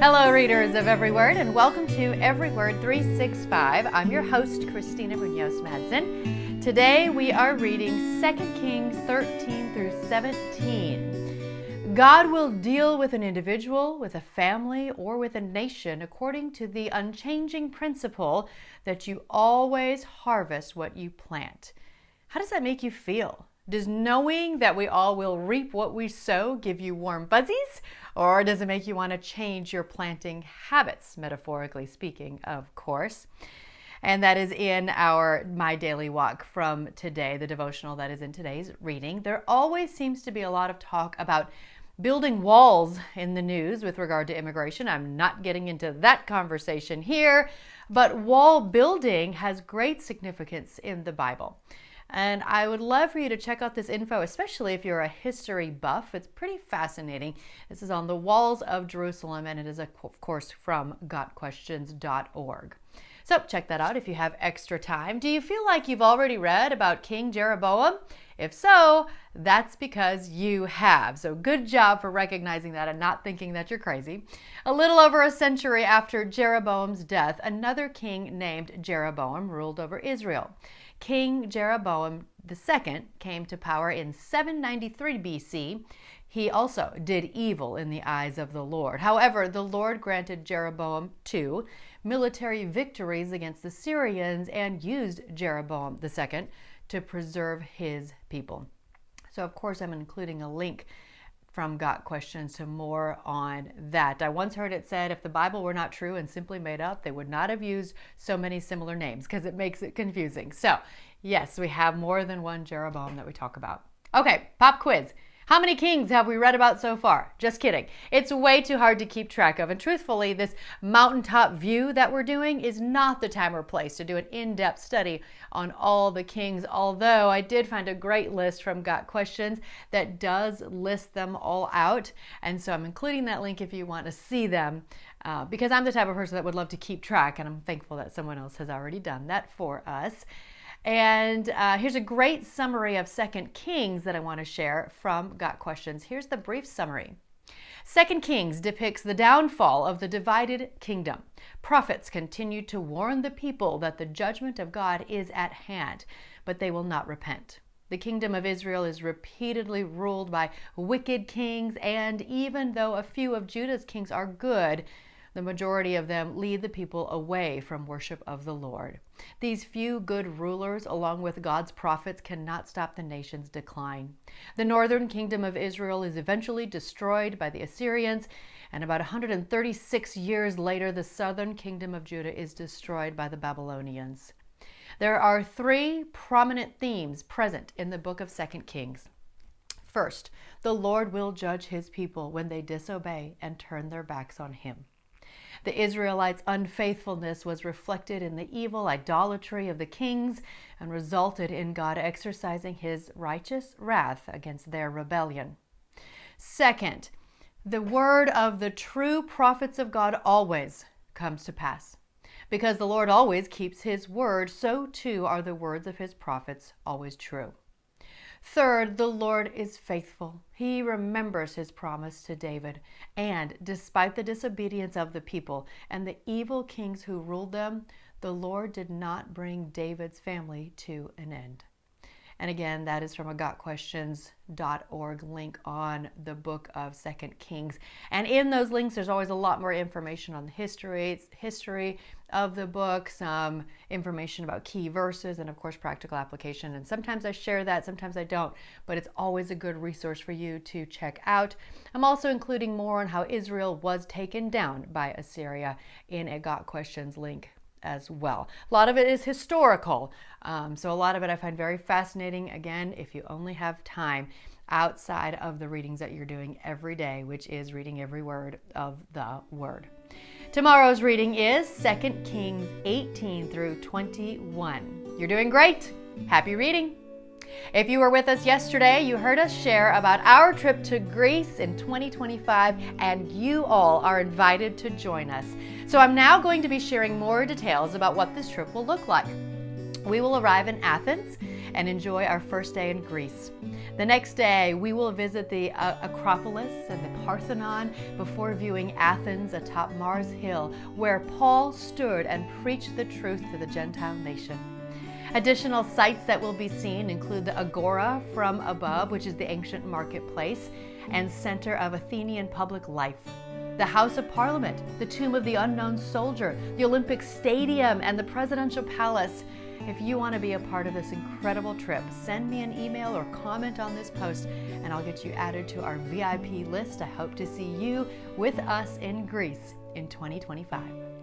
Hello, readers of Every Word, and welcome to Every Word 365. I'm your host, Christina Munoz Madsen. Today we are reading 2 Kings 13 through 17. God will deal with an individual, with a family, or with a nation according to the unchanging principle that you always harvest what you plant. How does that make you feel? Does knowing that we all will reap what we sow give you warm fuzzies? Or does it make you want to change your planting habits, metaphorically speaking, of course? And that is in our My Daily Walk from today, the devotional that is in today's reading. There always seems to be a lot of talk about building walls in the news with regard to immigration. I'm not getting into that conversation here, but wall building has great significance in the Bible. And I would love for you to check out this info, especially if you're a history buff. It's pretty fascinating. This is on the walls of Jerusalem, and it is, of course, from gotquestions.org. So check that out if you have extra time. Do you feel like you've already read about King Jeroboam? If so, that's because you have. So good job for recognizing that and not thinking that you're crazy. A little over a century after Jeroboam's death, another king named Jeroboam ruled over Israel. King Jeroboam II came to power in 793 BC. He also did evil in the eyes of the Lord. However, the Lord granted Jeroboam II military victories against the Assyrians and used Jeroboam II to preserve his people. So, of course, I'm including a link from Got Questions to more on that. I once heard it said if the Bible were not true and simply made up, they would not have used so many similar names because it makes it confusing. So, yes, we have more than one Jeroboam that we talk about. Okay, pop quiz. How many kings have we read about so far? Just kidding. It's way too hard to keep track of. And truthfully, this mountaintop view that we're doing is not the time or place to do an in-depth study on all the kings, although I did find a great list from Got Questions that does list them all out. And so I'm including that link if you want to see them, because I'm the type of person that would love to keep track, and I'm thankful that someone else has already done that for us. And here's a great summary of 2 Kings that I want to share from Got Questions. Here's the brief summary. 2 Kings depicts the downfall of the divided kingdom. Prophets continue to warn the people that the judgment of God is at hand, but they will not repent. The kingdom of Israel is repeatedly ruled by wicked kings, and even though a few of Judah's kings are good, the majority of them lead the people away from worship of the Lord. These few good rulers, along with God's prophets, cannot stop the nation's decline. The northern kingdom of Israel is eventually destroyed by the Assyrians, and about 136 years later, the southern kingdom of Judah is destroyed by the Babylonians. There are three prominent themes present in the book of 2 Kings. First, the Lord will judge his people when they disobey and turn their backs on him. The Israelites' unfaithfulness was reflected in the evil idolatry of the kings and resulted in God exercising his righteous wrath against their rebellion. Second, the word of the true prophets of God always comes to pass. Because the Lord always keeps his word, so too are the words of his prophets always true. Third, the Lord is faithful. He remembers his promise to David. And despite the disobedience of the people and the evil kings who ruled them, the Lord did not bring David's family to an end. And again, that is from a gotquestions.org link on the book of 2 Kings. And in those links, there's always a lot more information on the history of the book, some information about key verses, and of course, practical application. And sometimes I share that, sometimes I don't, but it's always a good resource for you to check out. I'm also including more on how Israel was taken down by Assyria in a Got Questions link as well. A lot of it is historical, so a lot of it I find very fascinating. Again, if you only have time outside of the readings that you're doing every day, which is reading every word of the Word. Tomorrow's reading is 2 Kings 18 through 21. You're doing great. Happy reading. If you were with us yesterday, you heard us share about our trip to Greece in 2025, and you all are invited to join us. So I'm now going to be sharing more details about what this trip will look like. We will arrive in Athens and enjoy our first day in Greece. The next day, we will visit the Acropolis and the Parthenon before viewing Athens atop Mars Hill, where Paul stood and preached the truth to the Gentile nation. Additional sites that will be seen include the Agora from above, which is the ancient marketplace and center of Athenian public life, the House of Parliament, the Tomb of the Unknown Soldier, the Olympic Stadium, and the Presidential Palace. If you want to be a part of this incredible trip, send me an email or comment on this post, and I'll get you added to our VIP list. I hope to see you with us in Greece in 2025.